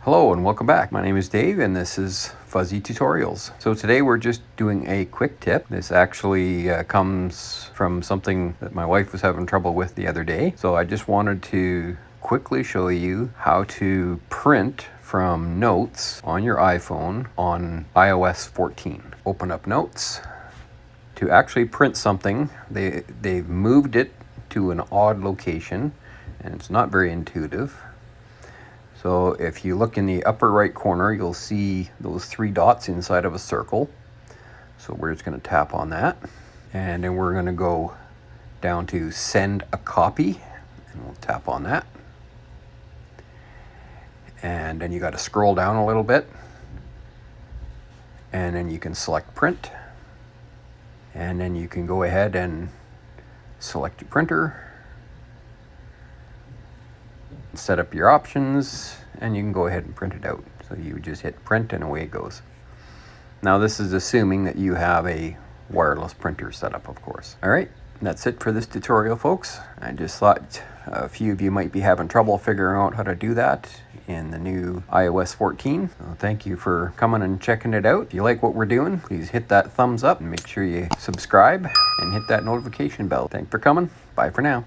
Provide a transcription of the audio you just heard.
Hello and welcome back. My name is Dave and this is Fuzzee Tutorials. So today we're just doing a quick tip. This actually comes from something that my wife was having trouble with the other day. So I just wanted to quickly show you how to print from notes on your iPhone on iOS 14. Open up Notes. To actually print something, they've moved it to an odd location and it's not very intuitive. So if you look in the upper right corner, you'll see those three dots inside of a circle. So we're just going to tap on that. And then we're going to go down to Send a Copy. And we'll tap on that. And then you got to scroll down a little bit. And then you can select Print. And then you can go ahead and select your printer. Set up your options and you can go ahead and print it out. So you just hit print and away it goes. Now this is assuming that you have a wireless printer set up, of course. All right, that's it for this tutorial, folks. I just thought a few of you might be having trouble figuring out how to do that in the new iOS 14. So thank you for coming and checking it out. If you like what we're doing, please hit that thumbs up and make sure you subscribe and hit that notification bell. Thanks for coming. Bye for now.